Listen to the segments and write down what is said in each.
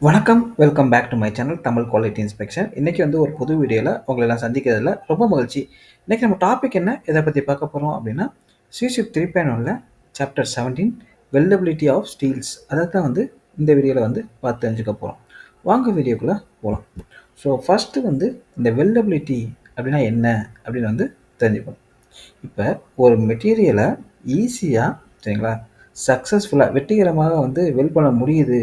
வணக்கம். Welcome back to my channel Tamil quality inspection. இன்னைக்கு வந்து ஒரு புது வீடியோல உங்களை நான் சந்திக்கிறதுல ரொம்ப மகிழ்ச்சி. இன்னைக்கு நம்ம டாபிக் என்ன? எத பத்தி பார்க்க போறோம் அப்படின்னா, சிஷிப் 3.1ல சாப்டர் 17 வெல்டபிலிட்டி ஆஃப் ஸ்டீல்ஸ். அத தான் வந்து இந்த வீடியோல வந்து பார்த்து தெரிஞ்சுக்க போறோம். வாங்க வீடியோக்குள்ள போலாம். ஸோ ஃபர்ஸ்ட்டு வந்து இந்த வெல்டபிலிட்டி அப்படின்னா என்ன அப்படின்னு வந்து தெரிஞ்சுக்கணும். இப்போ ஒரு மெட்டீரியலை ஈஸியாக சரிங்களா சக்ஸஸ்ஃபுல்லாக வெற்றிகரமாக வந்து வெல்ட் பண்ண முடியுது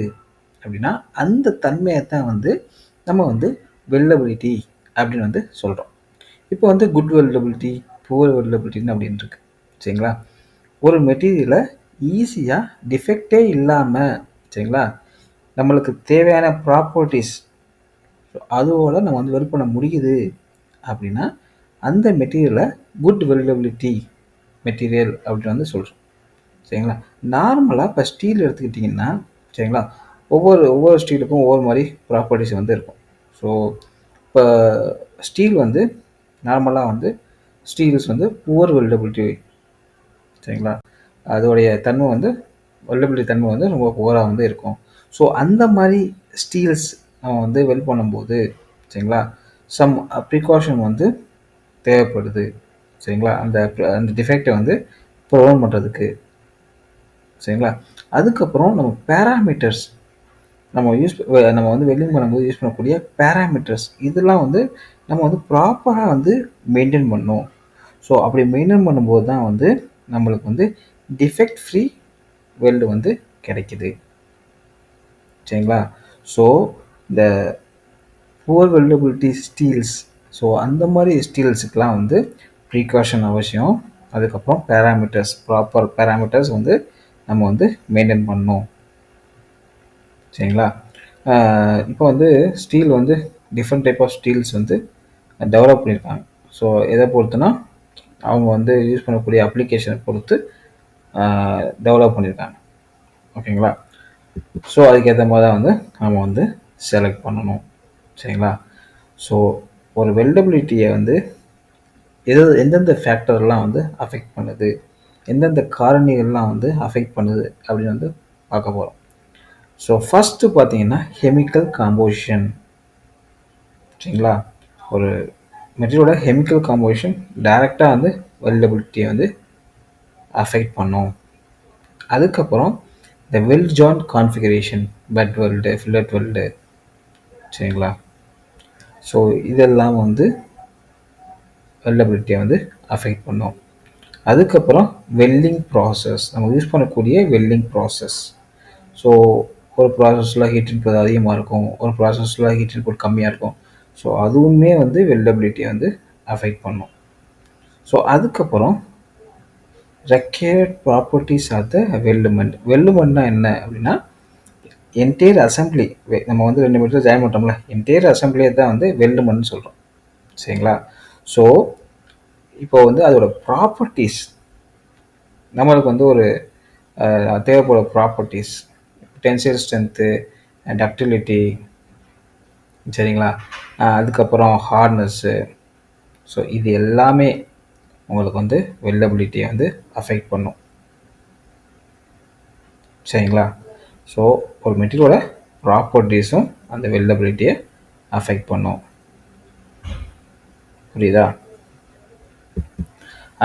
அப்படின்னா அந்த தன்மையை தான் வந்து நம்ம வந்து வெல்லபிலிட்டி அப்படின்னு வந்து சொல்கிறோம். இப்போ வந்து குட் வெல்லபிலிட்டி, புவர் வெல்லபிலிட்டின்னு அப்படின்னு இருக்கு சரிங்களா. ஒரு மெட்டீரியலை ஈஸியாக டிஃபெக்டே இல்லாமல் சரிங்களா நம்மளுக்கு தேவையான ப்ராப்பர்ட்டிஸ் அதோட நம்ம வந்து வெல்ட் பண்ண முடியுது அப்படின்னா அந்த மெட்டீரியலை குட் வெல்டபிலிட்டி மெட்டீரியல் அப்படின்னு வந்து சொல்கிறோம் சரிங்களா. நார்மலாக இப்போ ஸ்டீல் எடுத்துக்கிட்டிங்கன்னா சரிங்களா ஒவ்வொரு ஒவ்வொரு ஸ்டீலுக்கும் ஒவ்வொரு மாதிரி ப்ராப்பர்ட்டிஸ் வந்து இருக்கும். ஸோ இப்போ ஸ்டீல் வந்து நார்மலாக வந்து ஸ்டீல்ஸ் வந்து புவர் வெல்டபிலிட்டி சரிங்களா, அதோடைய தன்மை வந்து வெல்டபிலிட்டி தன்மை வந்து ரொம்ப புவராக வந்து இருக்கும். ஸோ அந்த மாதிரி ஸ்டீல்ஸ் நம்ம வந்து வெல்ட் பண்ணும்போது சரிங்களா சம் ப்ரிகாஷன் வந்து தேவைப்படுது சரிங்களா, அந்த அந்த டிஃபெக்டை வந்து ப்ரிவென்ட் பண்ணுறதுக்கு சரிங்களா. அதுக்கப்புறம் நம்ம பேராமீட்டர்ஸ் நம்ம வந்து வெல்டிங் பண்ணும்போது யூஸ் பண்ணக்கூடிய பேராமீட்டர்ஸ் இதெல்லாம் வந்து நம்ம வந்து ப்ராப்பராக வந்து மெயின்டைன் பண்ணணும். ஸோ அப்படி மெயின்டைன் பண்ணும்போது தான் வந்து நம்மளுக்கு வந்து டிஃபெக்ட் ஃப்ரீ வெல்டு வந்து கிடைக்குது சரிங்களா. ஸோ இந்த புவர் வெல்டபிலிட்டி ஸ்டீல்ஸ், ஸோ அந்த மாதிரி ஸ்டீல்ஸுக்கெலாம் வந்து ப்ரீகாஷன் அவசியம். அதுக்கப்புறம் பேராமீட்டர்ஸ், ப்ராப்பர் பேராமீட்டர்ஸ் வந்து நம்ம வந்து மெயின்டைன் பண்ணணும் சரிங்களா. இப்போ வந்து ஸ்டீல் வந்து டிஃப்ரெண்ட் டைப் ஆஃப் ஸ்டீல்ஸ் வந்து டெவலப் பண்ணியிருக்காங்க. ஸோ எதை பொறுத்துனா அவங்க வந்து யூஸ் பண்ணக்கூடிய அப்ளிகேஷனை பொறுத்து டெவலப் பண்ணியிருக்காங்க ஓகேங்களா. ஸோ அதுக்கேற்ற மாதிரி தான் வந்து நம்ம வந்து செலக்ட் பண்ணணும் சரிங்களா. ஸோ ஒரு வெல்டபிலிட்டியை வந்து எந்தெந்த ஃபேக்டர்லாம் வந்து அஃபெக்ட் பண்ணுது, எந்தெந்த காரணிகள்லாம் வந்து அஃபெக்ட் பண்ணுது அப்படின்னு வந்து பார்க்க போகிறோம். ஸோ ஃபஸ்ட்டு பார்த்தீங்கன்னா கெமிக்கல் காம்போசிஷன் சரிங்களா. ஒரு மெட்டீரியலோட கெமிக்கல் காம்போசிஷன் டைரெக்டாக வந்து வெல்டபிலிட்டியை வந்து அஃபெக்ட் பண்ணும். அதுக்கப்புறம் இந்த weld joint configuration, butt weld, fillet weld சரிங்களா. ஸோ இதெல்லாம் வந்து வெல்டபிலிட்டியை வந்து அஃபெக்ட் பண்ணும். அதுக்கப்புறம் வெல்டிங் ப்ராசஸ், நம்ம யூஸ் பண்ணக்கூடிய வெல்டிங் ப்ராசஸ். ஸோ ஒரு ப்ராசஸில் ஹீட் இன்புட் அதிகமாக இருக்கும், ஒரு ப்ராசஸில் ஹீட் இன்புட் கம்மியாக இருக்கும். ஸோ அதுவுமே வந்து வெல்டபிலிட்டியை வந்து அஃபெக்ட் பண்ணும். ஸோ அதுக்கப்புறம் ரெக்யர்ட் ப்ராப்பர்ட்டிஸ் ஆஃப் த வெல்டுமெண்ட். வெல்டுமெண்ட்னா என்ன அப்படின்னா என்டையர் அசம்பிளி, நம்ம வந்து 2 மீட்டர் ஜாயின் பண்ணுறோம்ல, என்டையர் அசம்பிளியை தான் வந்து வெல்டுமெண்ட்னு சொல்கிறோம் சரிங்களா. ஸோ இப்போ வந்து அதோட ப்ராப்பர்ட்டிஸ் நம்மளுக்கு வந்து ஒரு தேவைப்படுற ப்ராப்பர்ட்டிஸ், டென்சைல் ஸ்ட்ரென்த்து, டக்டிலிட்டி சரிங்களா, அதுக்கப்புறம் ஹார்ட்னஸ்ஸு. ஸோ இது எல்லாமே உங்களுக்கு வந்து வெல்டபிலிட்டியை வந்து அஃபெக்ட் பண்ணும் சரிங்களா. ஸோ ஒரு மெட்டீரியலோட ப்ராப்பர்ட்டிஸும் அந்த வெல்டபிலிட்டியை அஃபெக்ட் பண்ணும். புரியுதா?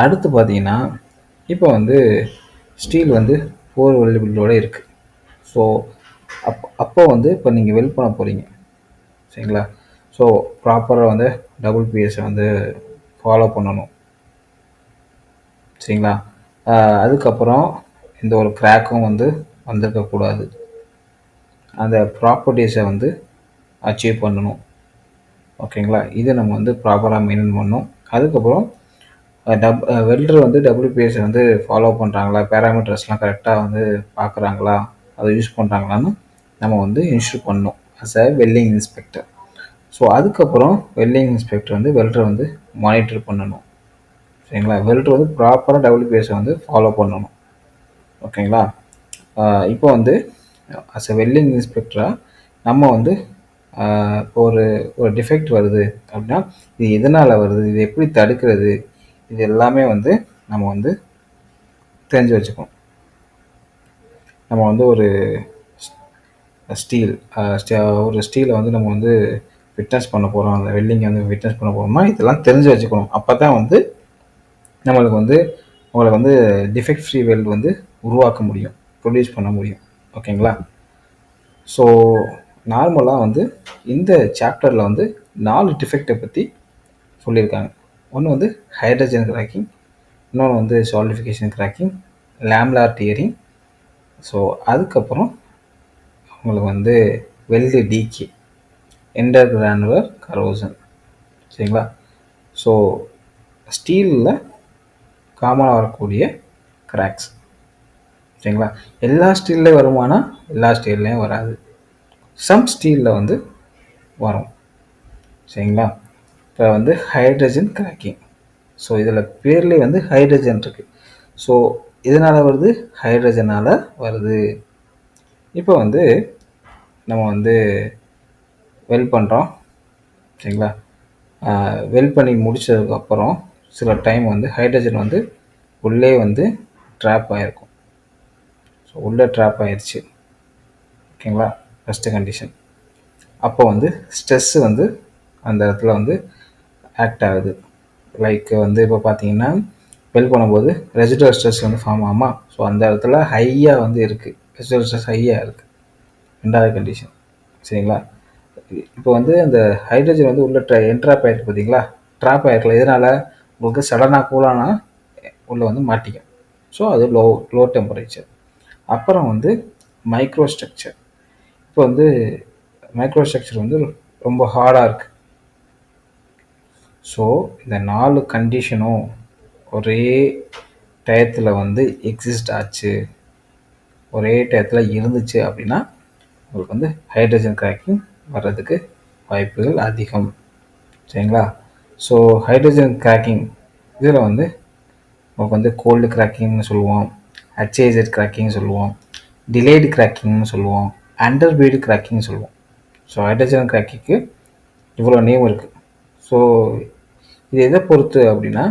அடுத்து பார்த்தீங்கன்னா இப்போ வந்து ஸ்டீல் வந்து புவர் வெல்டபிலிட்டியோடு இருக்குது. ஸோ அப்போ வந்து இப்போ நீங்கள் வெல்ட் பண்ண போகிறீங்க சரிங்களா. ஸோ ப்ராப்பராக வந்து டபுள் பிஎஸ்ஸை வந்து ஃபாலோ பண்ணணும் சரிங்களா. அதுக்கப்புறம் எந்த ஒரு கிராக்கும் வந்து வந்திருக்கக்கூடாது. அந்த ப்ராப்பர்ட்டிஸை வந்து அச்சீவ் பண்ணணும் ஓகேங்களா. இது நம்ம வந்து ப்ராப்பராக மெயின்டைன் பண்ணணும். அதுக்கப்புறம் வெல்டர் வந்து டபிள்யூபிஎஸ்ஸை வந்து ஃபாலோ பண்ணுறாங்களா, பேராமீட்டர்ஸ்லாம் கரெக்டாக வந்து பார்க்குறாங்களா, அதை யூஸ் பண்ணுறாங்களான்னு நம்ம வந்து இன்ஸ்யூர் பண்ணணும் as a welding inspector. So அதுக்கப்புறம் வெல்டிங் இன்ஸ்பெக்டர் வந்து வெல்டர் வந்து மானிட்டர் பண்ணணும் சரிங்களா. வெல்டர் வந்து ப்ராப்பராக டபிள்யூபிஎஸ்ஸை வந்து ஃபாலோ பண்ணணும் ஓகேங்களா. இப்போ வந்து அஸ் எ வெல்டிங் இன்ஸ்பெக்டராக நம்ம வந்து இப்போ ஒரு டிஃபெக்ட் வருது அப்படின்னா இது எதனால் வருது, இது எப்படி தடுக்கிறது, இது எல்லாமே வந்து நம்ம வந்து தெரிஞ்சு வச்சுக்கணும். நம்ம வந்து ஒரு ஸ்டீல் ஒரு ஸ்டீலை வந்து நம்ம வந்து ஃபிட்னஸ் பண்ண போகிறோம், அந்த வெல்டிங்கை வந்து ஃபிட்னஸ் பண்ண போகிறோமா, இதெல்லாம் தெரிஞ்சு வச்சுக்கணும். அப்போ தான் வந்து நம்மளுக்கு வந்து உங்களுக்கு வந்து டிஃபெக்ட் ஃப்ரீ வெல்ட் வந்து உருவாக்க முடியும், ப்ரொடியூஸ் பண்ண முடியும். ஓகேங்களா? ஸோ நார்மலாக வந்து இந்த சாப்டரில் வந்து 4 டிஃபெக்டை பற்றி சொல்லியிருக்காங்க. ஒன்று வந்து ஹைட்ரஜன் கிராக்கிங், இன்னொன்று வந்து சாலிடிஃபிகேஷன் கிராக்கிங், லேம்லார் டியரிங். ஸோ அதுக்கப்புறம் உங்களுக்கு வந்து weld decay, enter granular corrosion. சரிங்களா? ஸோ ஸ்டீலில் காமனாக வரக்கூடிய கிராக்ஸ். சரிங்களா? எல்லா ஸ்டீல்லையும் வருமானா எல்லா ஸ்டீல்லையும் வராது, சம் ஸ்டீலில் வந்து வரும். சரிங்களா? இப்போ வந்து ஹைட்ரஜன் கிராக்கிங். ஸோ இதில் பேர்லேயே வந்து ஹைட்ரஜன் இருக்குது. ஸோ இதனால் வருது, ஹைட்ரஜனால் வருது. இப்போ வந்து நம்ம வந்து வெல்ட் பண்ணுறோம். சரிங்களா? வெல்ட் பண்ணி முடித்ததுக்கப்புறம் சில டைம் வந்து ஹைட்ரஜன் வந்து உள்ளே வந்து ட்ராப் ஆகிருக்கும். ஸோ உள்ளே ட்ராப் ஆகிடுச்சு. ஓகேங்களா? First condition. அப்போ வந்து ஸ்ட்ரெஸ்ஸு வந்து அந்த இடத்துல வந்து ஆக்ட் ஆகுது. லைக் வந்து இப்போ பார்த்தீங்கன்னா வெல்ட் பண்ணும்போது ரெசிடுவல் ஸ்ட்ரெஸ் வந்து ஃபார்ம் ஆகுமா? ஸோ அந்த இடத்துல ஹையாக வந்து இருக்குது, ரெசிடுவல் ஸ்ட்ரெஸ் ஹையாக இருக்குது. ரெண்டாவது கண்டிஷன். சரிங்களா? இப்போ வந்து அந்த ஹைட்ரஜன் வந்து உள்ள என்ட்ராப் ஆகிருக்கு பார்த்தீங்களா? ட்ராப் ஆகிருக்கல. இதனால் உங்களுக்கு சடனாக கூலானா உள்ளே வந்து மாட்டிக்கும். ஸோ அது லோ டெம்பரேச்சர். அப்புறம் வந்து மைக்ரோ ஸ்ட்ரக்சர். இப்போ வந்து மைக்ரோ ஸ்ட்ரக்சர் வந்து ரொம்ப ஹார்டாக இருக்குது. ஸோ இந்த 4 கண்டிஷனும் ஒரே டயத்தில் வந்து எக்ஸிஸ்ட் ஆச்சு, ஒரே டயத்தில் இருந்துச்சு அப்படின்னா உங்களுக்கு வந்து ஹைட்ரஜன் கிராக்கிங் வர்றதுக்கு வாய்ப்புகள் அதிகம். சரிங்களா? ஸோ ஹைட்ரஜன் கிராக்கிங் இதில் வந்து உங்களுக்கு வந்து கோல்டு கிராக்கிங்னு சொல்லுவோம், ஹச்ஏஜெட் கிராக்கிங் சொல்லுவோம், டிலேடு கிராக்கிங்னு சொல்லுவோம், அண்டர்பீடு கிராக்கிங் சொல்லுவோம். ஸோ ஹைட்ரஜன் கிராக்கிங்க்கு இவ்வளோ நேம் இருக்குது. ஸோ இது எதை பொறுத்து அப்படின்னா,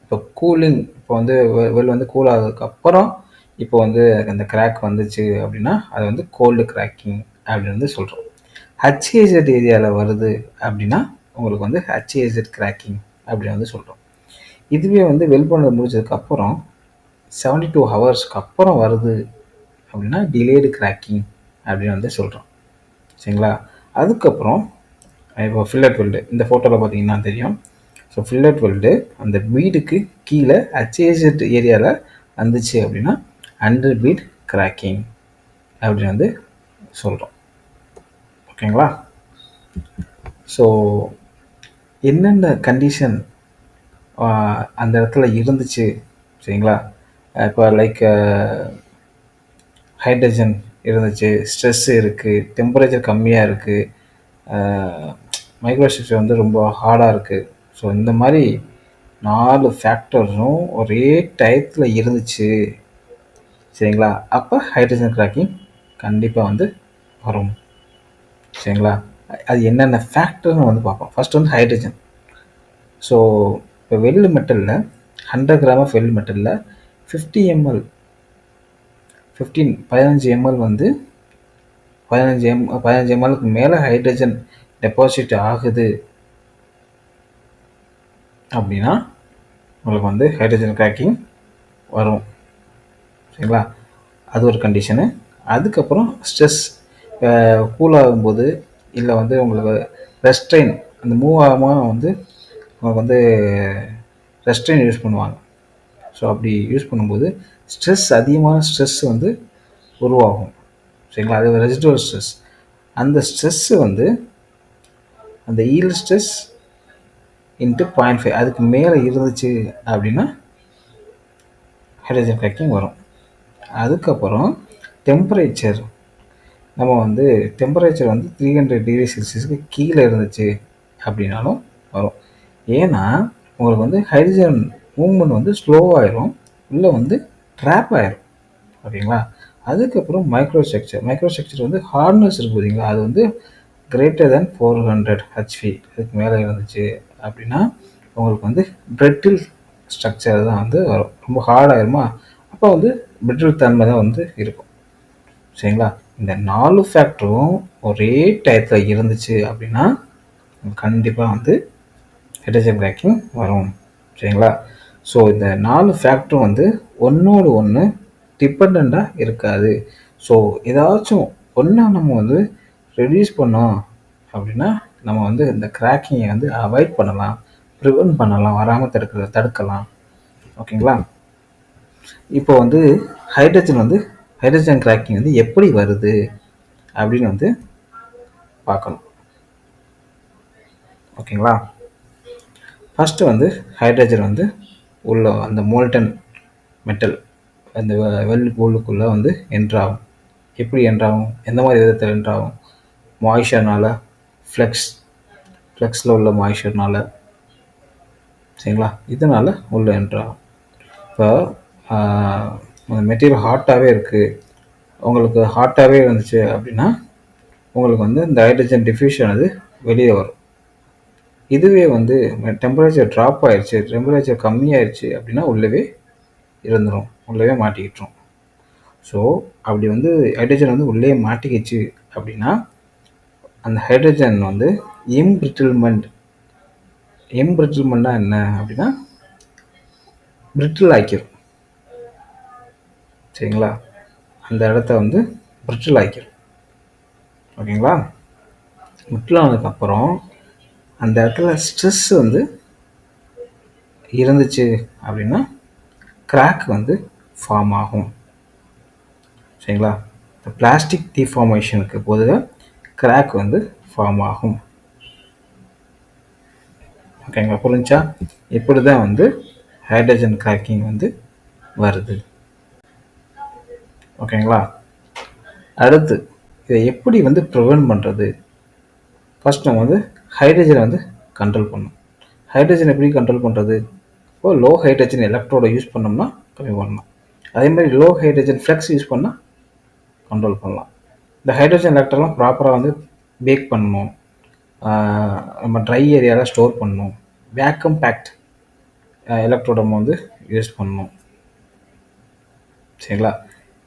இப்போ கூலிங், இப்போ வந்து வெல் வந்து கூல் ஆனதுக்கப்புறம் இப்போ வந்து அந்த கிராக் வந்துச்சு அப்படின்னா அது வந்து கோல்டு கிராக்கிங் அப்படின்னு வந்து சொல்கிறோம். ஹச்ஏஜெட் ஏரியாவில் வருது அப்படின்னா உங்களுக்கு வந்து ஹச்ஏஜெட் கிராக்கிங் அப்படின்னு வந்து சொல்கிறோம். இதுவே வந்து வெல் பண்ணது முடிச்சதுக்கப்புறம் 72 ஹவர்ஸ்க்கு அப்புறம் வருது அப்படின்னா டிலேடு கிராக்கிங் அப்படின்னு வந்து சொல்கிறோம். சரிங்களா? அதுக்கப்புறம் இப்போ ஃபில்லட் வெல்டு இந்த ஃபோட்டோவில் பார்த்தீங்கன்னா தெரியும். ஸோ ஃபில்லட் வெல்டு அந்த பீடுக்கு கீழே ஹச்ஏஜெட் ஏரியாவில் வந்துச்சு அப்படின்னா அண்டர் பீட் கிராக்கிங் அப்படின்னு வந்து சொல்கிறோம். ஓகேங்களா? ஸோ என்னென்ன கண்டிஷன் அந்த இடத்துல இருந்துச்சு? சரிங்களா? இப்போ லைக் ஹைட்ரஜன் இருந்துச்சு, ஸ்ட்ரெஸ் இருக்குது, டெம்பரேச்சர் கம்மியாக இருக்குது, மைக்ரோ ஸ்ட்ரக்சர் வந்து ரொம்ப ஹார்டாக இருக்குது. ஸோ இந்த மாதிரி 4 ஃபேக்டர்ஸும் ஒரே டயத்தில் இருந்துச்சு. சரிங்களா? அப்போ ஹைட்ரஜன் கிராக்கிங் கண்டிப்பாக வந்து வரும். சரிங்களா? அது என்னென்ன ஃபேக்டர்னு வந்து பார்ப்போம். ஃபர்ஸ்ட் வந்து ஹைட்ரஜன். ஸோ இப்போ வெல்டு மெட்டலில் 100 கிராம் ஆஃப் வெல்டு மெட்டலில் 50 ml 15 ml வந்து 15 mlக்கு மேலே ஹைட்ரஜன் டெபாசிட் ஆகுது அப்படின்னா உங்களுக்கு வந்து ஹைட்ரஜன் கிராக்கிங் வரும். சரிங்களா? அது ஒரு கண்டிஷனு. அதுக்கப்புறம் ஸ்ட்ரெஸ் கூல் ஆகும்போது இல்லை வந்து உங்களுக்கு ரெஸ்ட்ரெயின் அந்த மூவ் ஆகாமல் வந்து உங்களுக்கு வந்து ரெஸ்ட்ரெயின் யூஸ் பண்ணுவாங்க. ஸோ அப்படி யூஸ் பண்ணும்போது ஸ்ட்ரெஸ், அதிகமான ஸ்ட்ரெஸ் வந்து உருவாகும். சரிங்களா? அது ரெசிடுவல் ஸ்ட்ரெஸ். அந்த ஸ்ட்ரெஸ்ஸு வந்து அந்த ஈல்டு ஸ்ட்ரெஸ் இன்ட்டு 0.5 அதுக்கு மேலே இருந்துச்சு அப்படின்னா ஹைட்ரஜன் கிராக்கிங் வரும். அதுக்கப்புறம் டெம்பரேச்சர், நம்ம வந்து டெம்பரேச்சர் வந்து 300 டிகிரி செல்சியஸுக்கு கீழே இருந்துச்சு அப்படின்னாலும் வரும். ஏன்னா உங்களுக்கு வந்து ஹைட்ரஜன் மூவ்மெண்ட் வந்து ஸ்லோவாகிடும், உள்ளே வந்து ட்ராப் ஆகிடும். ஓகேங்களா? அதுக்கப்புறம் மைக்ரோ ஸ்ட்ரக்சர் வந்து ஹார்ட்னஸ் இருக்குது பார்த்தீங்களா, அது வந்து கிரேட்டர் தேன் 400 ஹெச்பி அதுக்கு மேலே இருந்துச்சு அப்படின்னா உங்களுக்கு வந்து பிரெட்டில் ஸ்ட்ரக்சர் தான் வந்து வரும். ரொம்ப ஹார்டாகிருமா, அப்போ வந்து பிரெட்டில் தன்மை தான் வந்து இருக்கும். சரிங்களா? இந்த 4 ஃபேக்டரும் ஒரே டயத்தில் இருந்துச்சு அப்படின்னா கண்டிப்பாக வந்து ஹைட்ரஜன் கிராக்கிங் வரும். சரிங்களா? ஸோ இந்த 4 ஃபேக்டரும் வந்து ஒன்றோடு ஒன்று டிபெண்ட்டாக இருக்காது. ஸோ ஏதாச்சும் ஒன்றா நம்ம வந்து ரெடியூஸ் பண்ணோம் அப்படின்னா நம்ம வந்து இந்த கிராக்கிங்கை வந்து அவாய்ட் பண்ணலாம், ப்ரிவென்ட் பண்ணலாம், வராமல் தடுக்கலாம். ஓகேங்களா? இப்போ வந்து ஹைட்ரஜன் கிராக்கிங் வந்து எப்படி வருது அப்படின்னு வந்து பார்க்கணும். ஓகேங்களா? ஃபஸ்ட்டு வந்து ஹைட்ரஜன் வந்து உள்ள அந்த மோல்டன் மெட்டல் அந்த வெல் பூலுக்குள்ளே வந்து என்ட்ராகும். எப்படி என்ட்ராகும், எந்த மாதிரி விதத்தில் என்ட்ராகும்? மாய்ச்சர்னால், ஃப்ளெக்ஸில் உள்ள மாய்ச்சர்னால். சரிங்களா? இதனால் உள்ள என்ட்ராகும். இப்போ அந்த மெட்டீரியல் ஹாட்டாகவே இருக்குது, உங்களுக்கு ஹாட்டாகவே இருந்துச்சு அப்படின்னா உங்களுக்கு வந்து இந்த ஹைட்ரஜன் டிஃப்யூஷன் அது வெளியே வரும். இதுவே வந்து டெம்பரேச்சர் ட்ராப் ஆயிடுச்சு, டெம்பரேச்சர் கம்மியாயிடுச்சு அப்படின்னா உள்ளவே இருந்துடும், உள்ளவே மாட்டிக்கிட்டுரும். ஸோ அப்படி வந்து ஹைட்ரஜன் வந்து உள்ளே மாட்டிக்கிச்சு அப்படின்னா அந்த ஹைட்ரஜன் வந்து எம்பிரிட்டில்மெண்ட்னா என்ன அப்படின்னா பிரிட்டில் ஆக்கிடும். சரிங்களா? அந்த இடத்த வந்து பிரிட்டில் ஆக்கிடும். ஓகேங்களா? பிரிட்டில் ஆனதுக்கப்புறம் அந்த இடத்துல ஸ்ட்ரெஸ் வந்து இருந்துச்சு அப்படின்னா கிராக் வந்து ஃபார்ம் ஆகும். சரிங்களா? இந்த பிளாஸ்டிக் டிஃபார்மேஷனுக்கு பொதுவாக கிராக் வந்து ஃபார்ம் ஆகும். ஓகேங்களா? புரிஞ்சா? இப்படி தான் வந்து ஹைட்ரஜன் கிராக்கிங் வந்து வருது. ஓகேங்களா? அடுத்து இதை எப்படி வந்து ப்ரிவென்ட் பண்ணுறது? ஃபஸ்ட் நம்ம வந்து ஹைட்ரஜனை வந்து கண்ட்ரோல் பண்ணணும். ஹைட்ரஜன் எப்படி கண்ட்ரோல் பண்ணுறது? இப்போ லோ ஹைட்ரஜன் எலக்ட்ரோட யூஸ் பண்ணோம்னா கம்மி பண்ணலாம். அதே மாதிரி லோ ஹைட்ரஜன் ஃப்ளெக்ஸ் யூஸ் பண்ணால் கண்ட்ரோல் பண்ணலாம். இந்த ஹைட்ரஜன் எலக்ட்ரெலாம் ப்ராப்பராக வந்து பேக் பண்ணணும், நம்ம ட்ரை ஏரியாவில் ஸ்டோர் பண்ணணும், வேக்கம் பேக்ட் எலக்ட்ரோட நம்ம வந்து யூஸ் பண்ணணும். சரிங்களா?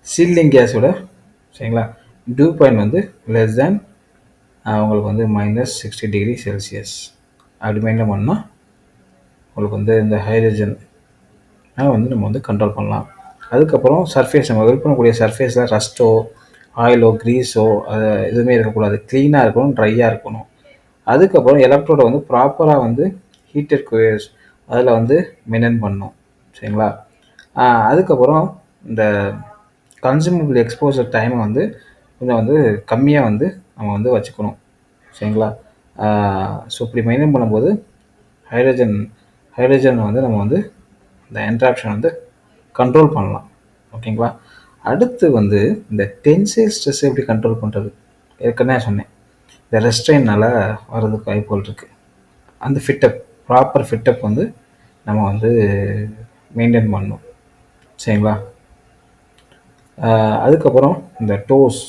சீல்டிங் கேஸோட சரிங்களா டியூ பாயிண்ட் வந்து லெஸ் தேன் உங்களுக்கு வந்து -60°C அப்படி மெயின்டைன் பண்ணால் உங்களுக்கு வந்து இந்த ஹைட்ரஜன் வந்து நம்ம வந்து கண்ட்ரோல் பண்ணலாம். அதுக்கப்புறம் சர்ஃபேஸ், நம்ம ஒர்க் பண்ணக்கூடிய சர்ஃபேஸில் ரஸ்ட்டோ ஆயிலோ க்ரீஸோ அது எதுவுமே இருக்கக்கூடாது, க்ளீனாக இருக்கணும், ட்ரையாக இருக்கணும். அதுக்கப்புறம் எலக்ட்ரோட வந்து ப்ராப்பராக வந்து ஹீட்டட் குயர்ஸ் அதில் வந்து மெயின்டைன் பண்ணணும். சரிங்களா? அதுக்கப்புறம் இந்த கன்சூமபிள் எக்ஸ்போசர் டைமை வந்து கொஞ்சம் வந்து கம்மியாக வந்து நம்ம வந்து வச்சுக்கணும். சரிங்களா? ஸோ இப்படி மெயின்டைன் பண்ணும்போது ஹைட்ரஜன் வந்து நம்ம வந்து இந்த இன்ட்ராக்ஷன் வந்து கண்ட்ரோல் பண்ணலாம். ஓகேங்களா? அடுத்து வந்து இந்த டென்சைல் ஸ்ட்ரெஸ் எப்படி கண்ட்ரோல் பண்ணுறது? ஏற்கனவே சொன்னேன், இந்த ரெஸ்ட்ரெயினால் வர்றதுக்கு வாய்ப்புகள் இருக்குது. அந்த ப்ராப்பர் ஃபிட்டப் வந்து நம்ம வந்து மெயின்டைன் பண்ணணும். சரிங்களா? அதுக்கப்புறம் இந்த டோஸ்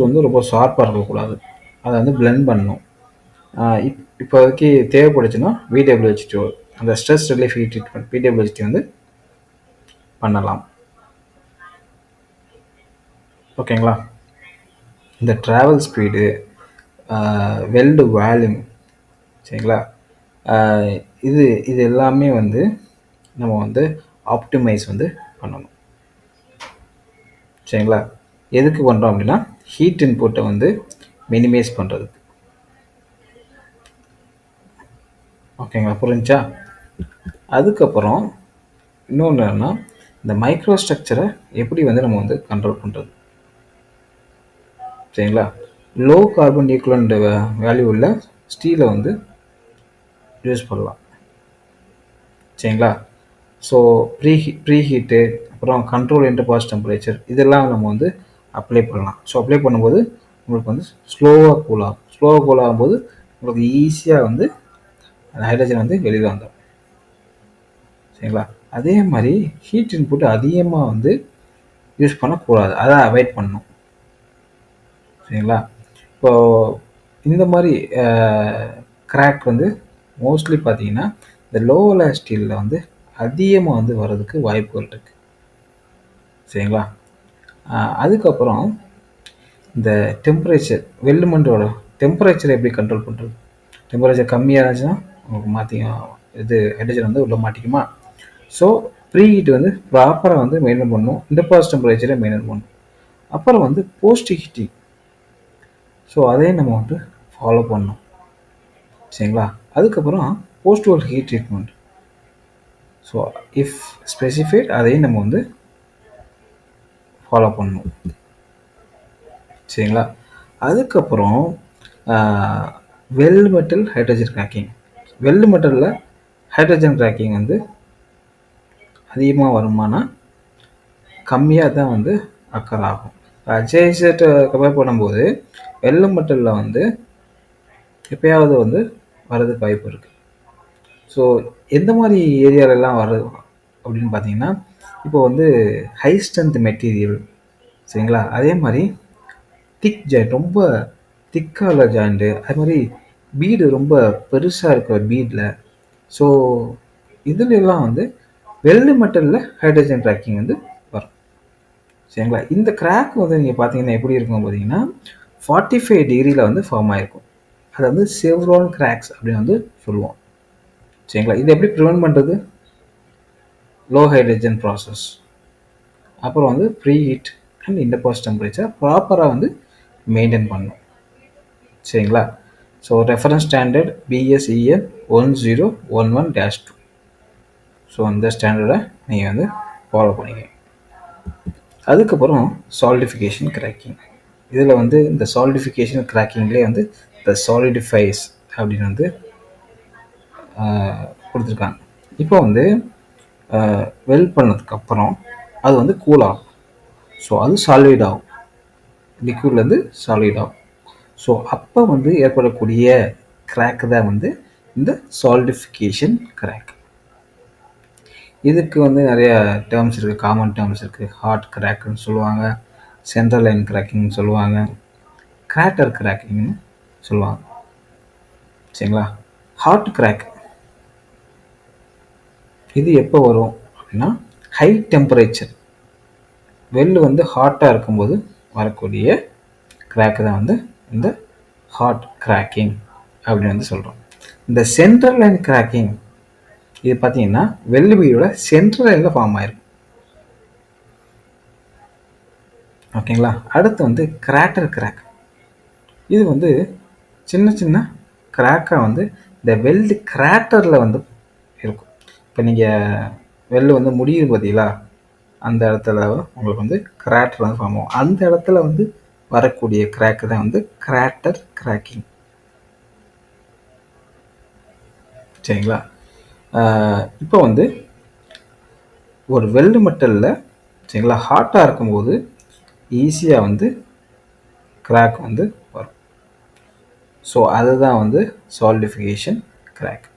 வந்து ரொம்ப ஷார்ப்பாக இருக்கக்கூடாது, அதை வந்து பிளெண்ட் பண்ணணும். இப்போதைக்கு தேவைப்படுச்சுன்னா VWHT அந்த ஸ்ட்ரெஸ் ரிலீஃப் ட்ரீட்மெண்ட் VWHT வந்து பண்ணலாம். ஓகேங்களா? இந்த ட்ராவல் ஸ்பீடு, வெல்டு வால்யூம், சரிங்களா, இது எல்லாமே வந்து நம்ம வந்து ஆப்டிமைஸ் வந்து பண்ணணும். சரிங்களா? எதுக்கு பண்ணுறோம் அப்படின்னா ஹீட் இன்புட்டை வந்து மினிமைஸ் பண்ணுறதுக்கு. ஓகேங்களா? புரிஞ்சா? அதுக்கப்புறம் இன்னொன்று என்னன்னா இந்த மைக்ரோ ஸ்ட்ரக்சரை எப்படி வந்து நம்ம வந்து கண்ட்ரோல் பண்ணுறது. சரிங்களா? லோ கார்பன் ஈக்குவலண்ட் வேல்யூ உள்ள ஸ்டீலை வந்து யூஸ் பண்ணலாம். சரிங்களா? ஸோ ப்ரீ ஹீட்டு, அப்புறம் கண்ட்ரோல் இன்டர்பாஸ் டெம்பரேச்சர், இதெல்லாம் நம்ம வந்து அப்ளை பண்ணலாம். ஸோ அப்ளை பண்ணும்போது உங்களுக்கு வந்து ஸ்லோவாக கூல் ஆகும்போது உங்களுக்கு ஈஸியாக வந்து அந்த ஹைட்ரஜன் வந்து வெளியில் வந்துடும். சரிங்களா? அதே மாதிரி ஹீட் இன்புட் அதிகமாக வந்து யூஸ் பண்ணக்கூடாது, அதை அவாய்ட் பண்ணணும். சரிங்களா? இப்போது இந்த மாதிரி கிராக் வந்து மோஸ்ட்லி பார்த்தீங்கன்னா இந்த லோவலர் ஸ்டீலில் வந்து அதிகமாக வந்து வர்றதுக்கு வாய்ப்புகள் இருக்குது. சரிங்களா? அதுக்கப்புறம் இந்த டெம்பரேச்சர் வெல்லுமெண்டோட டெம்பரேச்சரை எப்படி கண்ட்ரோல் பண்ணுறது? டெம்பரேச்சர் கம்மியாக இருந்துச்சுன்னா உங்களுக்கு இது ஹைட்ரஜன் வந்து உள்ளே மாட்டிக்குமா? ஸோ ப்ரீ ஹீட் வந்து ப்ராப்பராக வந்து மெயின்டைன் பண்ணணும், இன்டர்பாஸ் டெம்பரேச்சரை மெயின்டைன் பண்ணணும். அப்புறம் வந்து போஸ்ட் ஹீட்டிங், ஸோ அதையும் நம்ம வந்து ஃபாலோ பண்ணணும். சரிங்களா? அதுக்கப்புறம் post weld heat treatment, so if specified அதையும் நம்ம வந்து ஃபாலோ பண்ணணும். சரிங்களா? அதுக்கப்புறம் weld metal hydrogen cracking. Weld மெட்டலில் ஹைட்ரஜன் கிராக்கிங் வந்து அதிகமாக வருமானா கம்மியாக தான் வந்து அக்கர் ஆகும். அட்ஜைசர்ட்டை கம்பேர் பண்ணும்போது வெல் மெட்டலில் வந்து எப்பயாவது வந்து வர்றதுக்கு வாய்ப்பு இருக்குது. ஸோ எந்த மாதிரி ஏரியாலெல்லாம் வர்றது அப்படின்னு பார்த்தீங்கன்னா, இப்போ வந்து ஹை ஸ்ட்ரென்த் மெட்டீரியல், சரிங்களா? அதே மாதிரி திக் ஜாயிண்ட், ரொம்ப திக்கான ஜாயிண்ட்டு, அது மாதிரி பீடு ரொம்ப பெருசாக இருக்கிற பீடில், ஸோ இதுலெல்லாம் வந்து வெல் மெட்டலில் ஹைட்ரஜன் கிராக்கிங் வந்து வரும். சரிங்களா? இந்த கிராக் வந்து நீங்கள் பார்த்தீங்கன்னா எப்படி இருக்கும் பார்த்தீங்கன்னா 45 டிகிரியில் வந்து ஃபார்ம் ஆகிருக்கும். அதை வந்து செவ்ரான் கிராக்ஸ் அப்படின்னு வந்து சொல்லுவோம். சரிங்களா? இதை எப்படி ப்ரிவென்ட் பண்ணுறது? லோ ஹைட்ரஜன் ப்ராசஸ், அப்புறம் வந்து pre heat and interpass temperature ப்ராப்பராக வந்து மெயின்டைன் பண்ணணும். சரிங்களா? So reference standard BSEN 1011-2, so அந்த ஸ்டாண்டர்டை நீங்கள் வந்து ஃபாலோ பண்ணிக்க. அதுக்கப்புறம் சாலிடிஃபிகேஷன் கிராக்கிங். இதில் வந்து இந்த சாலிடிஃபிகேஷன் கிராக்கிங்லேயே வந்து இந்த சாலிடிஃபைஸ் அப்படின்னு வந்து கொடுத்துருக்காங்க. இப்போ வந்து வெல் பண்ணதுக்கப்புறம் அது வந்து கூல் ஆகும், ஸோ அது சாலிட் ஆகும், லிக்விட்லேருந்து சாலிட் ஆகும். ஸோ அப்போ வந்து ஏற்படக்கூடிய கிராக் தான் வந்து இந்த சாலிடிஃபிகேஷன் கிராக். இதுக்கு வந்து நிறைய டேர்ம்ஸ் இருக்குது, காமன் டேர்ம்ஸ் இருக்குது. ஹார்ட் கிராக்குன்னு சொல்லுவாங்க, சென்ட்ரல் லைன் கிராக்கிங்னு சொல்லுவாங்க, கிராட்டர் கிராக்கிங்னு சொல்லுவாங்க. சரிங்களா? ஹார்ட் கிராக் இது எப்போ வரும் அப்படின்னா ஹை டெம்பரேச்சர், வெல் வந்து ஹாட்டாக இருக்கும்போது வரக்கூடிய கிராக்கு தான் வந்து இந்த ஹார்ட் கிராக்கிங் அப்படின்னு வந்து சொல்கிறோம். இந்த சென்ட்ரல் லைன் கிராக்கிங் இது பார்த்தீங்கன்னா வெள்ளுபீயோட சென்ட்ரல் லைனில் ஃபார்ம் ஆயிருக்கும். ஓகேங்களா? அடுத்து வந்து கிராட்டர் கிராக். இது வந்து சின்ன சின்ன கிராக்காக வந்து இந்த வெல்டு கிராட்டரில் வந்து இருக்கும். இப்போ நீங்கள் வெள்ளு வந்து முடியும் பார்த்தீங்களா, அந்த இடத்துல உங்களுக்கு வந்து கிராட்டர் வந்து ஃபார்ம் ஆகும். அந்த இடத்துல வந்து வரக்கூடிய கிராக்கு தான் வந்து கிராட்டர் கிராக்கிங். சரிங்களா? இப்போ வந்து ஒரு வெல்டு மெட்டலில், சரிங்களா, ஹாட்டாக இருக்கும்போது ஈஸியாக வந்து கிராக் வந்து வரும். ஸோ அதுதான் வந்து சாலிடிஃபிகேஷன் கிராக்.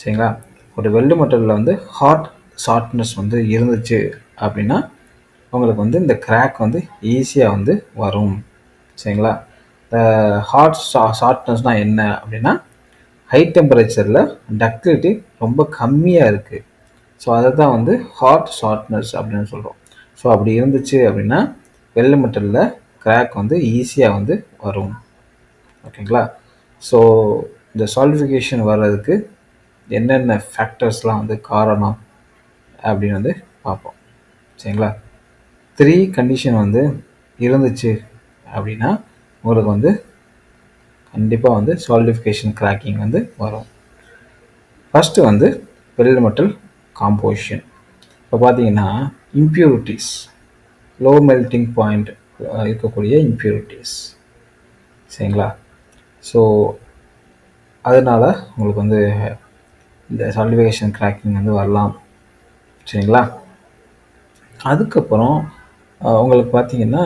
சரிங்களா? ஒரு வெல்டு மெட்டலில் வந்து ஹாட் ஷார்ட்னஸ் வந்து இருந்துச்சு அப்படின்னா உங்களுக்கு வந்து இந்த கிராக் வந்து ஈஸியாக வந்து வரும். சரிங்களா? ஹாட் ஷார்ட்னஸ்னால் என்ன அப்படின்னா ஹை டெம்பரேச்சரில் டக்டிலிட்டி ரொம்ப கம்மியாக இருக்குது, ஸோ அதை தான் வந்து ஹாட் ஷார்ட்னஸ் அப்படின்னு சொல்கிறோம். ஸோ அப்படி இருந்துச்சு அப்படின்னா வெள்ளை மெட்டலில் கிராக் வந்து ஈஸியாக வந்து வரும். ஓகேங்களா? ஸோ இந்த சாலிடிஃபிகேஷன் வர்றதுக்கு என்னென்ன ஃபேக்டர்ஸ்லாம் வந்து காரணம் அப்படின்னு வந்து பார்ப்போம். சரிங்களா? 3 கண்டிஷன் வந்து இருந்துச்சு அப்படின்னா உங்களுக்கு வந்து கண்டிப்பாக வந்து சாலிடிஃபிகேஷன் கிராக்கிங் வந்து வரும். ஃபஸ்ட்டு வந்து வெல்டு மெட்டல் காம்போசிஷன். இப்போ பார்த்தீங்கன்னா இம்ப்யூரிட்டிஸ், லோ மெல்டிங் பாயிண்ட் இருக்கக்கூடிய இம்ப்யூரிட்டிஸ். சரிங்களா? ஸோ அதனால் உங்களுக்கு வந்து இந்த சாலிடிஃபிகேஷன் கிராக்கிங் வந்து வரலாம். சரிங்களா? அதுக்கப்புறம் உங்களுக்கு பார்த்தீங்கன்னா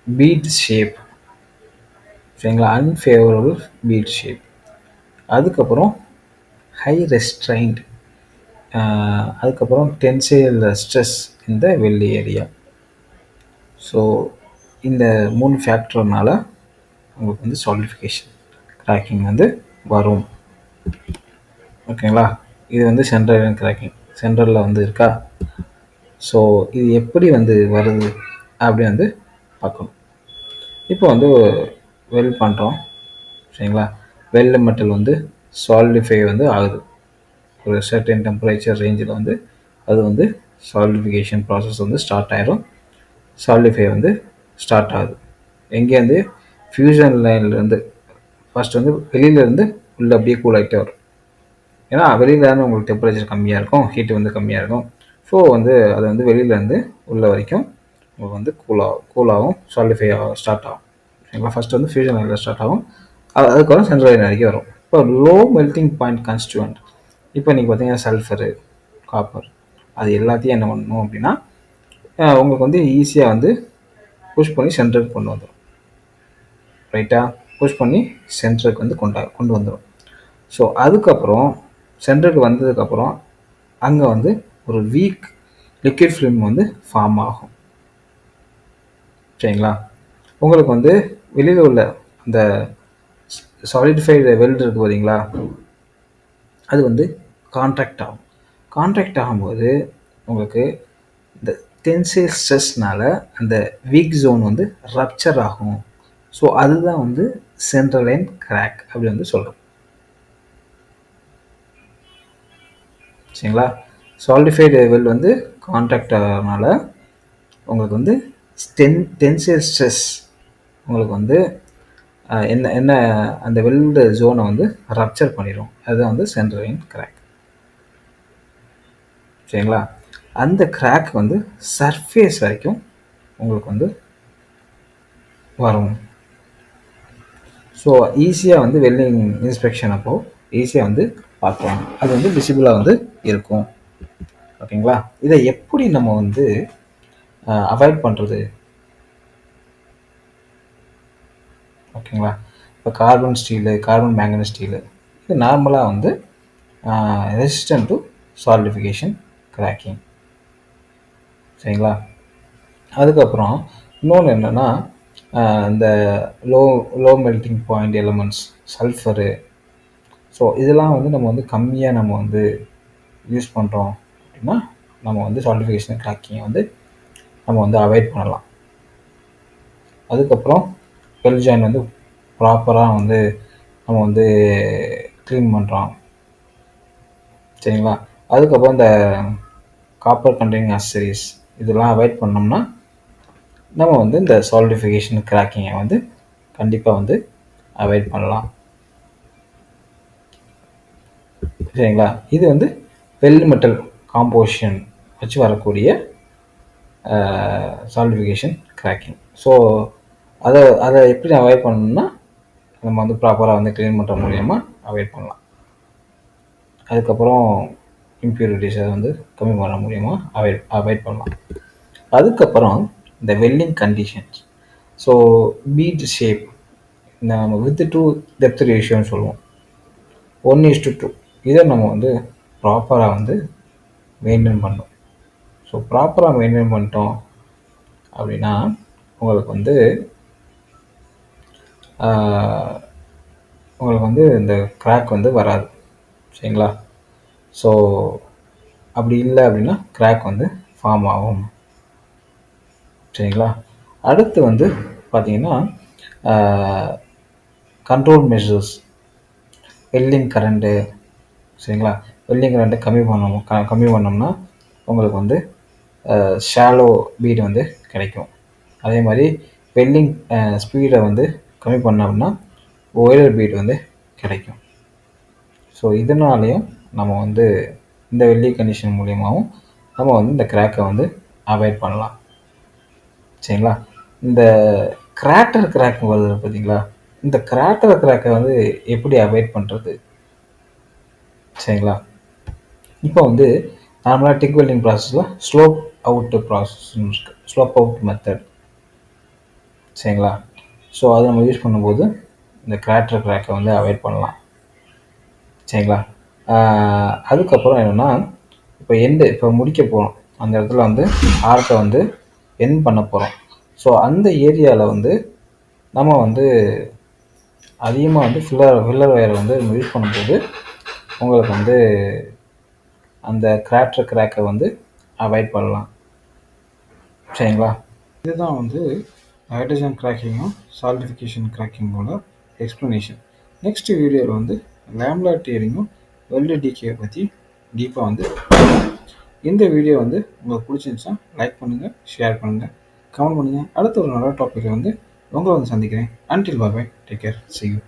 பீட் ஷேப், சரிங்களா, அன்ஃபேவரபிள் பீட் ஷேப். அதுக்கப்புறம் ஹை ரெஸ்ட்ரைன்ட், அதுக்கப்புறம் டென்சைல் ஸ்ட்ரெஸ் இந்த வெள்ளி ஏரியா. ஸோ இந்த 3 ஃபேக்டர்னால உங்களுக்கு வந்து சாலிடிஃபிகேஷன் கிராக்கிங் வந்து வரும். ஓகேங்களா? இது வந்து சென்ட்ரல் கிராக்கிங், சென்ட்ரலில் வந்து இருக்கா. ஸோ இது எப்படி வந்து வருது அப்படி வந்து பார்க்கணும். இப்போ வந்து வெல்ட் பண்ணுறோம் சரிங்களா. வெல்டு மெட்டல் வந்து சாலிடிஃபை வந்து ஆகுது. ஒரு சர்டன் டெம்பரேச்சர் ரேஞ்சில் வந்து அது வந்து சாலிடிஃபிகேஷன் ப்ராசஸ் வந்து ஸ்டார்ட் ஆயிரும். சாலிடிஃபை வந்து ஸ்டார்ட் ஆகுது. எங்கேருந்து ஃபியூஷன் லைன்லேருந்து ஃபஸ்ட் வந்து வெளியிலேருந்து உள்ளே அப்படியே கூல் ஆகிட்டே வரும். ஏன்னா வெளியிலேருந்து உங்களுக்கு டெம்பரேச்சர் கம்மியாக இருக்கும், ஹீட்டு வந்து கம்மியாக இருக்கும். ஸோ வந்து அது வந்து வெளியிலேருந்து உள்ள வரைக்கும் உங்களுக்கு வந்து கூலாகும் சாலிடிஃபை ஸ்டார்ட் ஆகும் சரிங்களா. ஃபஸ்ட் வந்து ஃபியூஷன் லைனில் ஸ்டார்ட் ஆகும், அதுக்கப்புறம் சென்ட்ரல் லைன் வரைக்கும் வரும். இப்போ லோ மெல்டிங் பாயிண்ட் கான்ஸ்டியூவன்ட் இப்போ நீங்கள் பார்த்தீங்கன்னா சல்ஃபரு, காப்பர், அது எல்லாத்தையும் என்ன பண்ணணும் அப்படின்னா உங்களுக்கு வந்து ஈஸியாக வந்து புஷ் பண்ணி சென்டருக்கு கொண்டு வந்துடும். ரைட்டாக புஷ் பண்ணி சென்டருக்கு வந்து கொண்டு வந்துடும். ஸோ அதுக்கப்புறம் சென்டருக்கு வந்ததுக்கப்புறம் அங்கே வந்து ஒரு வீக் லிக்விட் ஃபிலிம் வந்து ஃபார்ம் ஆகும் சரிங்களா. உங்களுக்கு வந்து வெளியில் உள்ள அந்த சாலிடிஃபைடு வெல்டு இருக்குது பார்த்தீங்களா, அது வந்து கான்ட்ராக்ட் ஆகும். கான்ட்ராக்ட் ஆகும்போது உங்களுக்கு இந்த டென்சைல் ஸ்ட்ரெஸ்னால அந்த வீக் ஜோன் வந்து ரப்சர் ஆகும். ஸோ அதுதான் வந்து சென்ட்ரல் லைன் கிராக் அப்படி வந்து சொல்கிறோம் சரிங்களா. சாலிடிஃபைடு வெல் வந்து கான்ட்ராக்ட் ஆகிறதுனால உங்களுக்கு வந்து டென்சைல் ஸ்ட்ரெஸ் உங்களுக்கு வந்து என்ன என்ன அந்த வெல்டு ஜோனை வந்து ரப்சர் பண்ணிடும். அதுதான் வந்து சென்ட்ரல் லைன் கிராக் சரிங்களா. அந்த கிராக் வந்து சர்ஃபேஸ் வரைக்கும் உங்களுக்கு வந்து வரும். ஸோ ஈஸியாக வந்து வெல்டிங் இன்ஸ்பெக்ஷன் அப்போது ஈஸியாக வந்து பார்க்கலாம், அது வந்து விசிபிளாக வந்து இருக்கும் ஓகேங்களா. இதை எப்படி நம்ம வந்து அவாய்ட் பண்ணுறது ஓகேங்களா. இப்போ carbon steel, carbon manganese steel இது நார்மலாக வந்து ரெசிஸ்டன்ட் டு சாலிடிஃபிகேஷன் கிராக்கிங் சரிங்களா. அதுக்கப்புறம் இன்னொன்று என்னென்னா இந்த low melting point elements sulphur, so இதெல்லாம் வந்து நம்ம வந்து கம்மியாக நம்ம வந்து யூஸ் பண்ணுறோம் அப்படின்னா நம்ம வந்து சாலிடிஃபிகேஷன் கிராக்கிங்கை வந்து நம்ம வந்து அவாய்ட் பண்ணலாம். அதுக்கப்புறம் வெல்ட் ஜாயின் வந்து ப்ராப்பராக வந்து நம்ம வந்து க்ளீன் பண்ணுறோம் சரிங்களா. அதுக்கப்புறம் இந்த காப்பர் கண்டெய்னிங் அக்சசரிஸ் இதெல்லாம் அவாய்ட் பண்ணோம்னா நம்ம வந்து இந்த சாலிடிஃபிகேஷன் கிராக்கிங்கை வந்து கண்டிப்பாக வந்து அவாய்ட் பண்ணலாம் சரிங்களா. இது வந்து வெல்டு மெட்டல் காம்போசிஷன் வச்சு வரக்கூடிய சாலிடிஃபிகேஷன் கிராக்கிங். ஸோ அதை எப்படி அவாய்ட் பண்ணணும்னா நம்ம வந்து ப்ராப்பராக வந்து க்ளீன் பண்ணுற மூலயமா அவாய்ட் பண்ணலாம். அதுக்கப்புறம் இம்ப்யூரிட்டிஸை வந்து கம்மி பண்ண மூலியமா அவாய்ட் பண்ணலாம். அதுக்கப்புறம் இந்த welding conditions, so bead shape நம்ம வித் டூ டெப்த் ரேஷியோன்னு சொல்லுவோம், 1:2 இதை நம்ம வந்து ப்ராப்பராக வந்து மெயின்டைன் பண்ணணும். ஸோ ப்ராப்பராக மெயின்டைன் பண்ணிட்டோம் அப்படின்னா உங்களுக்கு வந்து இந்த கிராக் வந்து வராது சரிங்களா. ஸோ அப்படி இல்லை அப்படின்னா கிராக் வந்து ஃபார்ம் ஆகும் சரிங்களா. அடுத்து வந்து பார்த்தீங்கன்னா கண்ட்ரோல் மெஷர்ஸ், வெல்டிங் கரண்ட்டு சரிங்களா. வெல்டிங் கரண்ட்டு கம்மி பண்ணோம்னா உங்களுக்கு வந்து ஷாலோ பீடு வந்து கிடைக்கும். அதே மாதிரி வெல்டிங் ஸ்பீடை வந்து கம்மி பண்ணோம்னா ஒயர் பீடு வந்து கிடைக்கும். ஸோ இதனாலேயும் நம்ம வந்து இந்த வெல்டிங் கண்டிஷன் மூலியமாகவும் நம்ம வந்து இந்த கிராக்கை வந்து அவாய்ட் பண்ணலாம் சரிங்களா. இந்த கிராட்டர் கிராக் வருது பார்த்தீங்களா, இந்த கிராட்டர் கிராக்கை வந்து எப்படி அவாய்ட் பண்ணுறது சரிங்களா. இப்போ வந்து நார்மலாக டிக் வெல்டிங் ப்ராசஸில் ஸ்லோப் அவுட் ப்ராசஸ் இருக்குது, ஸ்லோப் அவுட் மெத்தட் சரிங்களா. ஸோ அதை நம்ம யூஸ் பண்ணும்போது இந்த கிராட்டர் கிராக்கை வந்து அவாய்ட் பண்ணலாம் சரிங்களா. அதுக்கப்புறம் என்னென்னா இப்போ முடிக்க போகிறோம், அந்த இடத்துல வந்து ஆர்ட்டை வந்து எண்ட் பண்ண போகிறோம். ஸோ அந்த ஏரியாவில் வந்து நம்ம வந்து அதிகமாக வந்து ஃபில்லர் வயரை வந்து யூஸ் பண்ணும்போது உங்களுக்கு வந்து அந்த கிராட்டர் கிராக்கை வந்து அவாய்ட் பண்ணலாம் சரிங்களா? இதுதான் வந்து ஹைட்ரஜன் கிராக்கிங்கும் சால்டிஃபிகேஷன் கிராக்கிங்கோட எக்ஸ்ப்ளனேஷன். நெக்ஸ்ட் வீடியோவில் வந்து லேம்லா டியரிங்கும் வெல்டு டிகே பற்றி டீப்பாக வந்து இந்த வீடியோ வந்து உங்களுக்கு பிடிச்சிருந்துச்சா லைக் பண்ணுங்கள், ஷேர் பண்ணுங்கள், கமெண்ட் பண்ணுங்கள். அடுத்த ஒரு நல்ல டாப்பிக்கில் வந்து உங்களை வந்து சந்திக்கிறேன். Until bye, take care, see you.